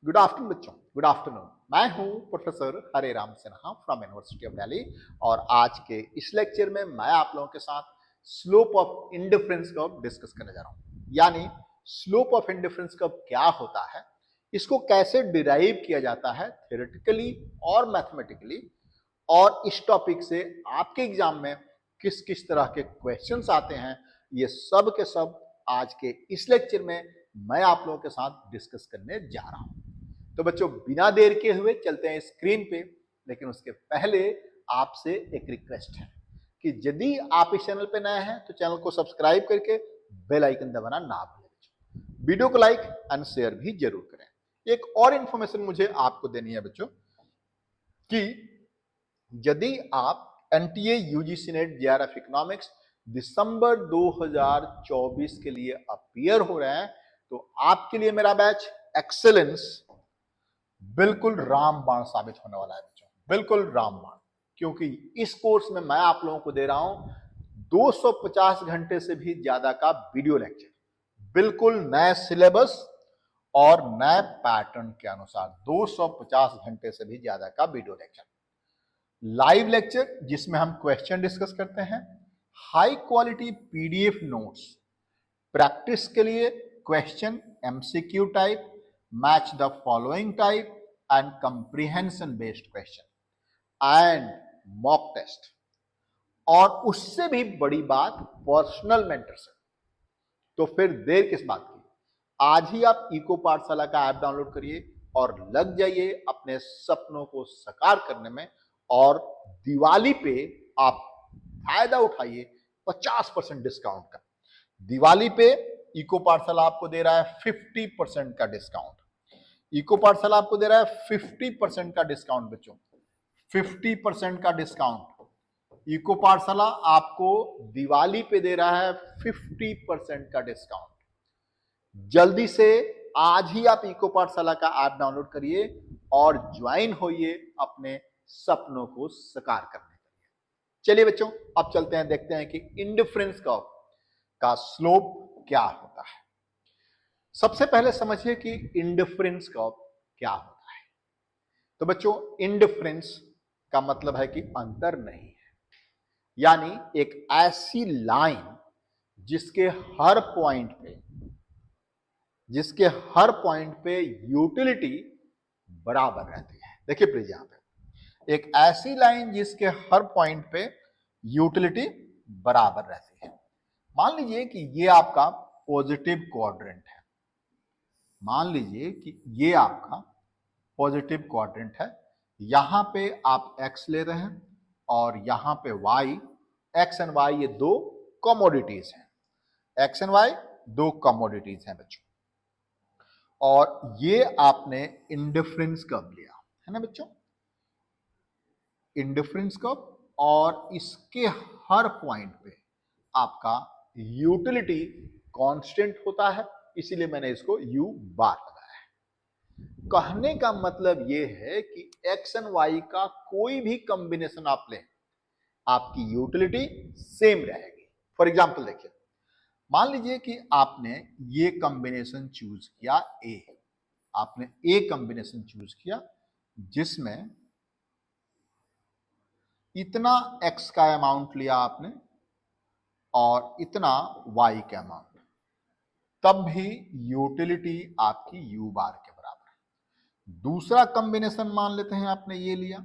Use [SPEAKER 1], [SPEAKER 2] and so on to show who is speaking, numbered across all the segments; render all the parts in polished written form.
[SPEAKER 1] Good afternoon बच्चों, good afternoon. मैं हूं professor Hare Ram Sinha from university of Delhi और आज के इस लेक्चर में मैं आप लोगों के साथ slope of indifference curve discuss करने जा रहा हूं। यानी स्लोप ऑफ इंडिफरेंस कर्व क्या होता है, इसको कैसे डिराइव किया जाता है थ्योरेटिकली और मैथमेटिकली, और इस टॉपिक से आपके एग्जाम में किस किस तरह के क्वेश्चंस आते हैं, ये सब के सब आज के इस लेक्चर में मैं आप लोगों के साथ डिस्कस करने जा रहा हूं। तो बच्चों, बिना देर के हुए चलते हैं स्क्रीन पे, लेकिन उसके पहले आपसे एक रिक्वेस्ट है कि यदि आप इस चैनल पे नए हैं तो चैनल को सब्सक्राइब करके बेल आइकन दबाना ना भूलें। वीडियो को लाइक एंड शेयर भी जरूर करें। एक और इंफॉर्मेशन मुझे आपको देनी है बच्चों कि यदि आप NTA UGC NET JRF economics दिसंबर 2024 के लिए अपीयर हो रहे हैं तो आपके लिए मेरा बैच एक्सेलेंस बिल्कुल रामबाण साबित होने वाला है बच्चों, बिल्कुल रामबाण। क्योंकि इस कोर्स में मैं आप लोगों को दे रहा हूं 250 घंटे से भी ज्यादा का वीडियो लेक्चर, बिल्कुल नए सिलेबस और नए पैटर्न के अनुसार 250 घंटे से भी ज्यादा का वीडियो लेक्चर, लाइव लेक्चर जिसमें हम क्वेश्चन डिस्कस करते हैं, high quality PDF notes, practice के लिए question MCQ type, match the following type and comprehension based question and mock test, और उससे भी बड़ी बात पर्सनल मेंटरशिप। तो फिर देर किस बात की, आज ही आप इको पाठशाला का ऐप डाउनलोड करिए और लग जाइए अपने सपनों को साकार करने में। और दिवाली पे आप फायदा उठाइए 50% डिस्काउंट का। दिवाली पे इको पाठशाला आपको दे रहा है 50% का डिस्काउंट। इको पाठशाला आपको दे रहा है 50% का डिस्काउंट बच्चों, 50% का डिस्काउंट। इको पाठशाला आपको दिवाली पे दे रहा है 50% का डिस्काउंट। जल्दी से आज ही आप इको पाठशाला का ऐप डाउनलोड करिए और ज्वाइन होइए अपने सपनों को साकार करने के लिए। चलिए बच्चों, अब चलते हैं, देखते हैं कि इंडिफरेंस कर्व का स्लोप क्या होता है। सबसे पहले समझिए कि इंडिफरेंस कर्व क्या होता है। तो बच्चों, इंडिफरेंस का मतलब है कि अंतर नहीं है, यानी एक ऐसी लाइन जिसके हर पॉइंट पे यूटिलिटी बराबर रहती है। देखिए प्लीज, यहां पे एक ऐसी लाइन जिसके हर पॉइंट पे यूटिलिटी बराबर रहती है। मान लीजिए कि ये आपका पॉजिटिव क्वाड्रेंट है, मान लीजिए कि ये आपका पॉजिटिव क्वाड्रेंट है। यहां पे आप x ले रहे हैं और यहां पे y, x एंड y ये दो कमोडिटीज हैं, x एंड y दो कमोडिटीज हैं बच्चों। और ये आपने इंडिफरेंस कर्व लिया है ना बच्चों, इंडिफरेंस कर्व, और इसके हर पॉइंट पे आपका यूटिलिटी कांस्टेंट होता है, इसीलिए मैंने इसको u बार लगाया है। कहने का मतलब यह है कि x एंड y का कोई भी कॉम्बिनेशन आप लें, आपकी यूटिलिटी सेम रहेगी। फॉर एग्जांपल देखिए, मान लीजिए कि आपने ये कॉम्बिनेशन चूज किया ए, आपने ए कॉम्बिनेशन चूज किया जिसमें इतना x का अमाउंट लिया आपने और इतना y का अमाउंट, तब भी यूटिलिटी आपकी u बार के बराबर है। दूसरा कॉम्बिनेशन मान लेते हैं आपने ये लिया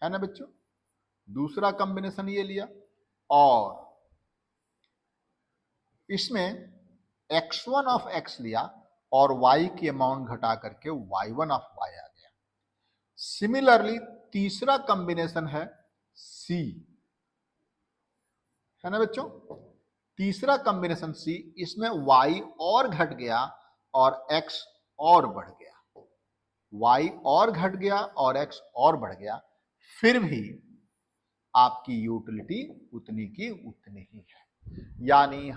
[SPEAKER 1] है ना बच्चों, दूसरा कॉम्बिनेशन ये लिया और इसमें x1 ऑफ x लिया और y की अमाउंट घटा करके y1 ऑफ y आ गया। सिमिलरली तीसरा कॉम्बिनेशन है C, है ना बच्चों, तीसरा कॉम्बिनेशन C, इसमें y और घट गया और x और बढ़ गया, y और घट गया और x और बढ़ गया, फिर भी आपकी यूटिलिटी उतनी की उतनी ही है। यानी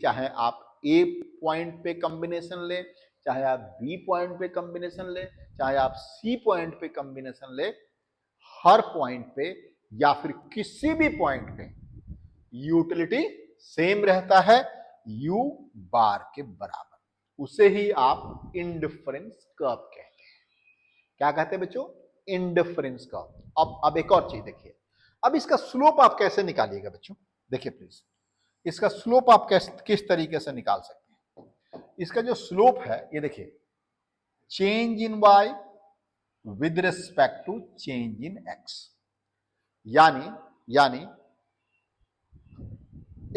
[SPEAKER 1] चाहे आप ए पॉइंट पे कॉम्बिनेशन ले, चाहे आप बी पॉइंट पे कॉम्बिनेशन ले, चाहे आप सी पॉइंट पे कॉम्बिनेशन ले, हर पॉइंट पे या फिर किसी भी पॉइंट पे यूटिलिटी सेम रहता है, u बार के बराबर। उसे ही आप इंडिफरेंस कर्व कहते हैं। क्या कहते हैं बच्चों? Indifference curve. अब एक और चीज देखिए, अब इसका स्लोप आप कैसे निकालिएगा बच्चों? देखिए प्लीज, इसका स्लोप आप किस तरीके से निकाल सकते हैं? इसका जो स्लोप है ये देखिए, change in Y with respect to change in X, यानी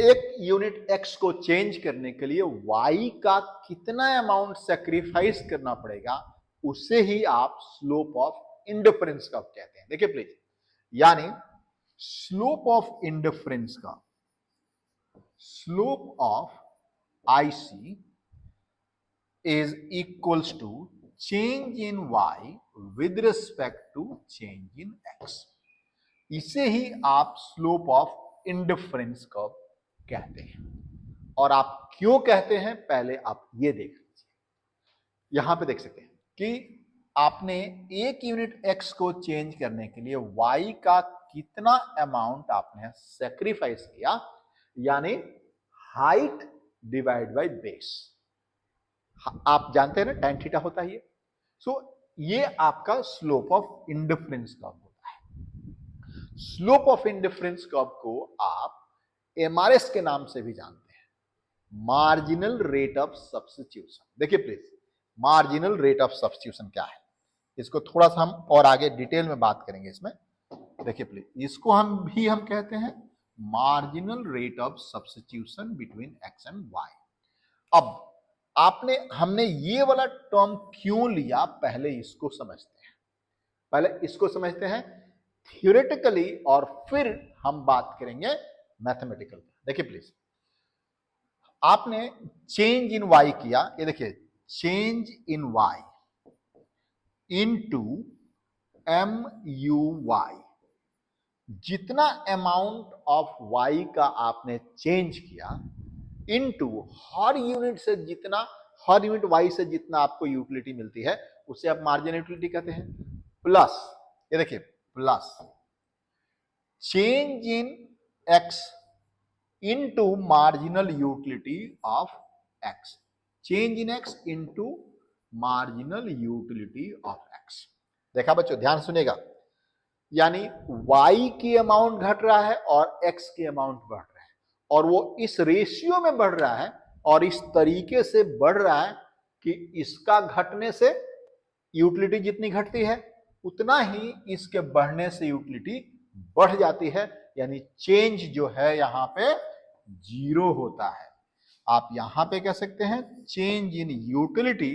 [SPEAKER 1] एक यूनिट एक्स को चेंज करने के लिए वाई का कितना अमाउंट सेक्रीफाइस करना पड़ेगा, उसे ही आप स्लोप ऑफ इंडिफरेंस कर्व कहते हैं। देखिए प्लीज, यानी slope of indifference curve, slope of IC is equals to change in y with respect to change in x. इसे ही आप स्लोप ऑफ इंडिफरेंस कर्व कहते हैं। और आप क्यों कहते हैं, पहले आप ये देख लीजिए। यहां पे देख सकते हैं कि आपने एक यूनिट x को चेंज करने के लिए y का कितना अमाउंट आपने सेक्रीफाइस किया, यानी हाइट डिवाइड बाय बेस। आप जानते हैं ना tan थीटा होता है ये। सो ये आपका स्लोप ऑफ इंडिफरेंस कर्व होता है। स्लोप ऑफ इंडिफरेंस कर्व को आप MRS के नाम से भी जानते हैं, मार्जिनल रेट ऑफ सब्स्टिट्यूशन। देखिए please, marginal rate of substitution क्या है, इसको थोड़ा सा हम और आगे डिटेल में बात करेंगे इसमें। देखिए प्लीज, इसको हम कहते हैं marginal rate of substitution between X and Y. अब हमने ये वाला टर्म क्यों लिया, पहले इसको समझते हैं थियोरेटिकली, और फिर हम बात करेंगे मैथमेटिकल। देखिए प्लीज, आपने चेंज इन वाई किया, ये देखिए change in Y into MUY, जितना अमाउंट ऑफ वाई का आपने चेंज किया इनटू हर यूनिट वाई से जितना आपको यूटिलिटी मिलती है उसे आप मार्जिनल यूटिलिटी कहते हैं। प्लस, ये देखिए plus change in x into marginal utility of x, change in x into marginal utility of x. देखा बच्चों, ध्यान सुनेगा, यानी y की अमाउंट घट रहा है और x की अमाउंट बढ़ रहा है, और वो इस रेशियो में बढ़ रहा है और इस तरीके से बढ़ रहा है कि इसका घटने से यूटिलिटी जितनी घटती है उतना ही इसके बढ़ने से यूटिलिटी बढ़ जाती है, यानी चेंज जो है यहां पे जीरो होता है। आप यहां पे कह सकते हैं change in utility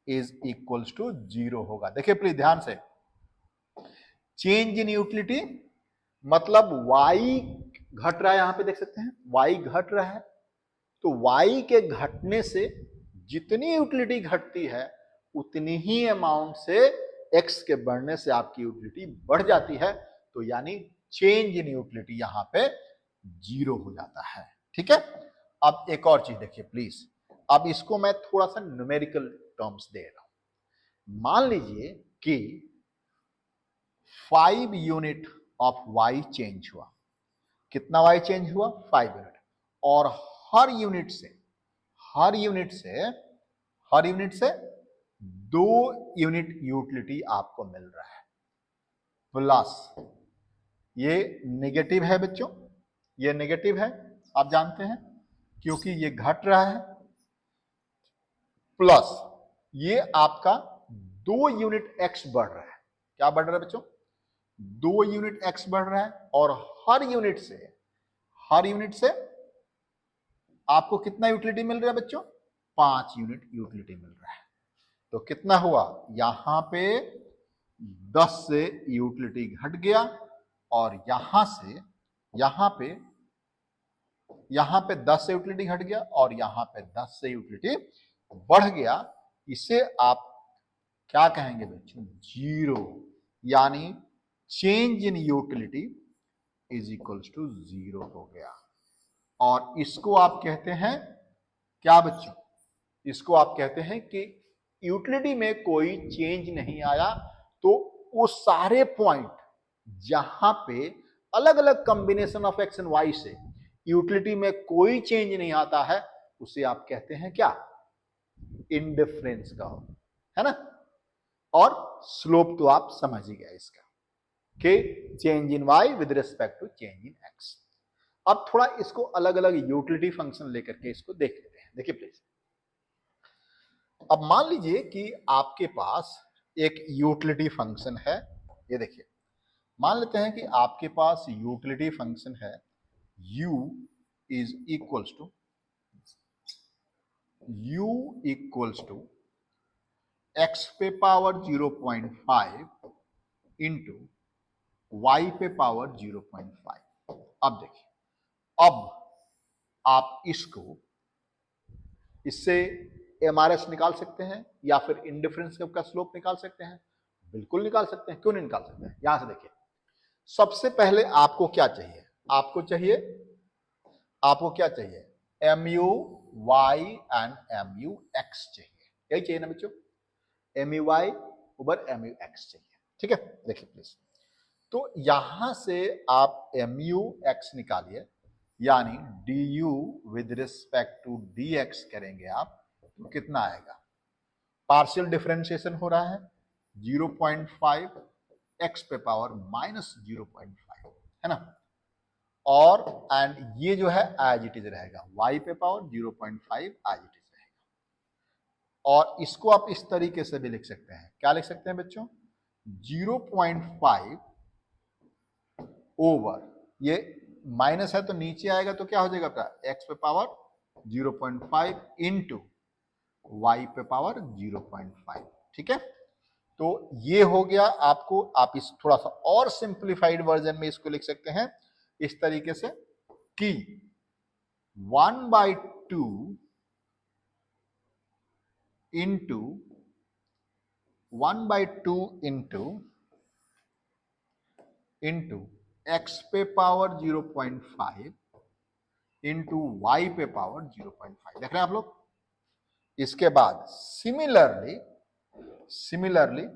[SPEAKER 1] is equals to zero होगा। देखिए प्लीज ध्यान से, चेंज इन यूटिलिटी मतलब y घट रहा है, यहां पे देख सकते हैं y घट रहा है, तो y के घटने से जितनी यूटिलिटी घटती है उतनी ही अमाउंट से x के बढ़ने से आपकी यूटिलिटी बढ़ जाती है, तो यानी चेंज इन यूटिलिटी यहां पे जीरो हो जाता है। ठीक है, अब एक और चीज देखिए प्लीज, अब इसको मैं थोड़ा सा न्यूमेरिकल टर्म्स दे रहा हूं। मान लीजिए कि 5 यूनिट ऑफ y चेंज हुआ। कितना y चेंज हुआ? 5 यूनिट। और हर यूनिट से 2 यूनिट यूटिलिटी आपको मिल रहा है। प्लस ये नेगेटिव है बच्चों, ये नेगेटिव है, आप जानते हैं क्योंकि ये घट रहा है। प्लस ये आपका 2 यूनिट x बढ़ रहा है। क्या बढ़ रहा है बच्चों? 2 यूनिट x बढ़ रहा है, और हर यूनिट से आपको कितना यूटिलिटी मिल रहा है बच्चों? 5 यूनिट यूटिलिटी मिल रहा है। तो कितना हुआ? यहां पे 10 से यूटिलिटी घट गया, और यहां पे 10 से यूटिलिटी घट गया, और यहां पे 10 से यूटिलिटी बढ़ गया। इसे आप क्या कहेंगे बच्चों? जीरो, यानी change in utility is equals to zero हो गया। और इसको आप कहते हैं क्या बच्चों? इसको आप कहते हैं कि यूटिलिटी में कोई चेंज नहीं आया, तो वो सारे पॉइंट जहां पे अलग अलग combination of X and Y से यूटिलिटी में कोई चेंज नहीं आता है, उसे आप कहते हैं क्या? इंडिफरेंस कर्व, है ना। और स्लोप तो आप समझ ही गए इसका कि change in y with respect to change in x। अब थोड़ा इसको अलग अलग यूटिलिटी फंक्शन लेकर के इसको देख लेते हैं। देखिए प्लीज, अब मान लीजिए कि आपके पास एक यूटिलिटी फंक्शन है। ये देखिए, मान लेते हैं कि आपके पास यूटिलिटी फंक्शन है u is equals to x पे पावर 0.5 इंटू y पे पावर 0.5। अब देखिए, अब आप इससे MRS निकाल सकते हैं या फिर इंडिफरेंस का स्लोप निकाल सकते हैं। बिल्कुल निकाल सकते हैं, क्यों नहीं निकाल सकते हैं। यहां से देखिए, सबसे पहले आपको क्या चाहिए, आपको क्या चाहिए, mu y and mu x चाहिए। यही चाहिए ना बच्चों, mu y over mu x चाहिए। ठीक है, देखिए प्लीज, तो यहां से आप mu x निकालिए, यानी du with respect to dx करेंगे आप, तो कितना आएगा, पार्शियल डिफरेंशिएशन हो रहा है 0.5 x पे पावर माइनस 0.5, है ना, और एंड ये जो है एज इट इज रहेगा y पे पावर 0.5 एज इट इज रहेगा। और इसको आप इस तरीके से भी लिख सकते हैं, क्या लिख सकते हैं बच्चों, 0.5 ओवर, ये माइनस है तो नीचे आएगा तो क्या हो जाएगा आपका, x पे पावर 0.5 इंटू y पे पावर 0.5। ठीक है, तो ये हो गया आपको। आप इस थोड़ा सा और सिंप्लीफाइड वर्जन में इसको लिख सकते हैं इस तरीके से कि 1/2 इंटू x पे पावर 0.5 इंटू y पे पावर 0.5। देख रहे हैं आप लोग। इसके बाद similarly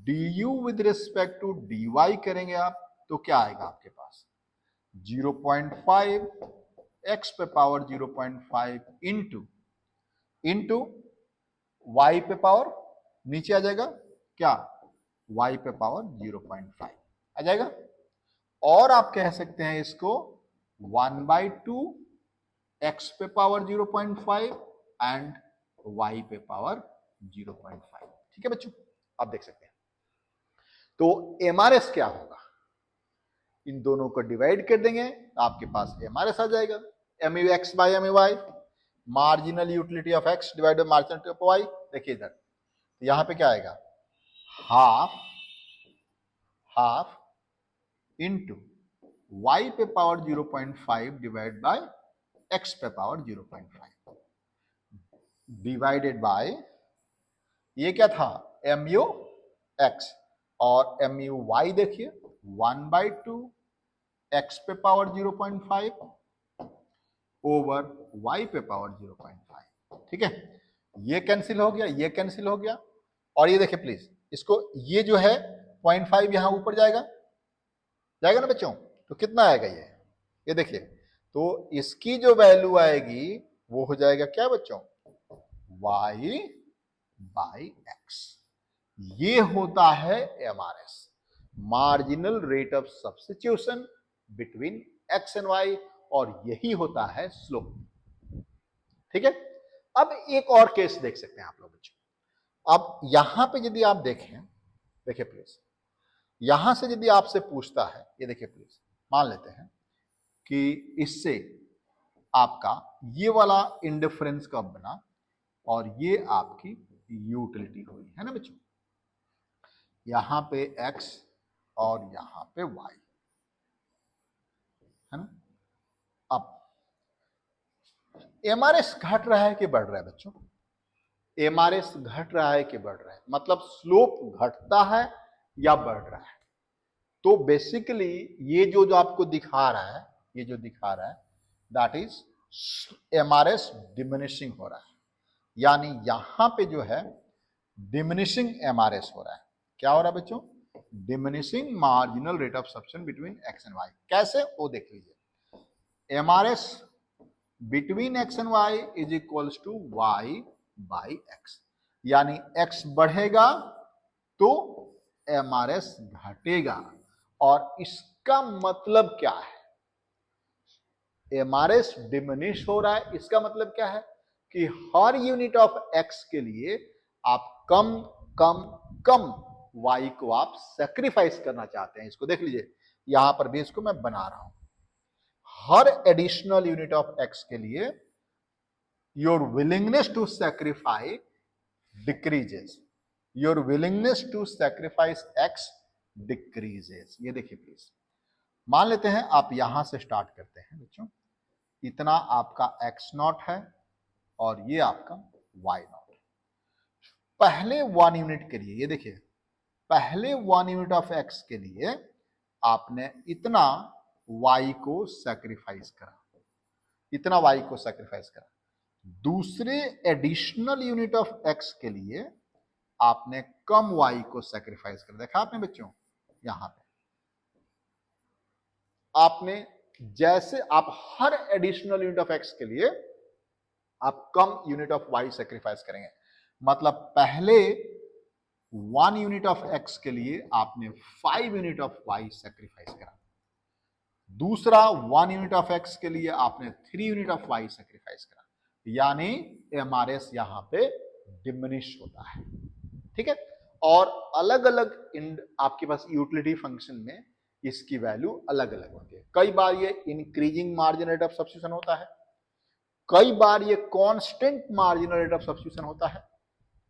[SPEAKER 1] du with respect to dy करेंगे आप, तो क्या आएगा आपके पास, 0.5 x पे पावर 0.5 इंटू y पे पावर, नीचे आ जाएगा क्या, y पे पावर 0.5 आ जाएगा। और आप कह सकते हैं इसको 1/2 x पे पावर 0.5 एंड y पे पावर 0.5। ठीक है बच्चों, आप देख सकते हैं। तो MRS क्या होगा, इन दोनों को डिवाइड कर देंगे तो आपके पास MRS आ जाएगा, mu x by mu y, marginal utility of x divide by marginal utility of y। देखिए इधर, तो यहां पे क्या आएगा, हाफ इंटू y पे पावर 0.5 डिवाइड बाय x पे पावर 0.5 डिवाइडेड बाय, ये क्या था, mu x, और mu y देखिए 1/2 x पे पावर 0.5 ओवर y पे पावर 0.5। ठीक है, ये कैंसिल हो गया, ये कैंसिल हो गया, और ये देखिए प्लीज, इसको ये जो है 0.5 यहां ऊपर जाएगा ना बच्चों, तो कितना आएगा ये देखिए, तो इसकी जो वैल्यू आएगी वो हो जाएगा क्या बच्चों, y बाई x। ये होता है MRS, marginal rate of substitution between x and y, और यही होता है स्लोप। ठीक है, अब एक और केस देख सकते हैं आप लोग बच्चों। अब यहां पे यदि आप देखें, देखिए प्लीज, यहां से यदि आपसे पूछता है, ये देखिए प्लीज, मान लेते हैं कि इससे आपका ये वाला इंडिफरेंस कब बना और ये आपकी यूटिलिटी हुई, है ना बच्चों, यहां पे x और यहां पे y, है ना। अब MRS घट रहा है कि बढ़ रहा है बच्चों, MRS घट रहा है कि बढ़ रहा है, मतलब स्लोप घटता है या बढ़ रहा है। तो बेसिकली ये जो आपको दिखा रहा है, ये जो दिखा रहा है दैट इज MRS डिमिनिशिंग हो रहा है, यानी यहां पे जो है डिमिनिशिंग MRS हो रहा है। क्या हो रहा है बच्चों, diminishing marginal rate of subtraction between x and y। कैसे, वो देख लीजिए, MRS between x and y is equals to y by x, यानी x बढ़ेगा तो एमआरएस घटेगा। और इसका मतलब क्या है? एमआरएस डिमिनिश हो रहा है, इसका मतलब क्या है कि हर यूनिट ऑफ एक्स के लिए आप कम कम कम वाई को आप सेक्रीफाइस करना चाहते हैं। इसको देख लीजिए, यहां पर भी इसको मैं बना रहा हूं। हर एडिशनल यूनिट ऑफ एक्स के लिए your willingness to sacrifice decreases, your willingness to sacrifice x decreases. ये देखिए प्लीज, मान लेते हैं आप यहां से स्टार्ट करते हैं बच्चों, इतना आपका एक्स नॉट है और ये आपका वाई नॉट। पहले 1 यूनिट के लिए, ये देखिए, पहले 1 यूनिट ऑफ एक्स के लिए आपने इतना वाई को सैक्रिफाइस करा, इतना वाई को सैक्रिफाइस करा। दूसरे एडिशनल यूनिट ऑफ एक्स के लिए आपने कम वाई को सैक्रिफाइस करा। देखा आपने बच्चों, यहां पे आपने, जैसे आप हर एडिशनल यूनिट ऑफ एक्स के लिए आप कम यूनिट ऑफ वाई सैक्रिफाइस करेंगे। मतलब पहले 1 यूनिट ऑफ एक्स के लिए आपने 5 यूनिट ऑफ वाई सैक्रिफाइस करा। दूसरा 1 यूनिट ऑफ एक्स के लिए आपने 3 यूनिट ऑफ वाई सैक्रिफाइस करा। यानी एमआरएस यहां पे डिमिनिश होता है। ठीक है। और अलग अलग आपके पास यूटिलिटी फंक्शन में इसकी वैल्यू अलग अलग होती है। कई बार ये increasing marginal rate of substitution होता है, कई बार ये constant marginal rate of substitution होता है,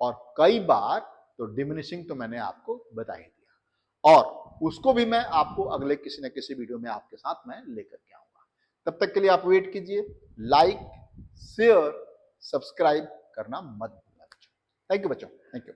[SPEAKER 1] और कई बार तो डिमिनिशिंग तो मैंने आपको बता ही दिया, और उसको भी मैं आपको अगले किसी न किसी वीडियो में आपके साथ मैं लेकर के आऊंगा। तब तक के लिए आप वेट कीजिए। लाइक, शेयर, सब्सक्राइब करना मत भूलना बच्चों। थैंक यू बच्चों, थैंक यू।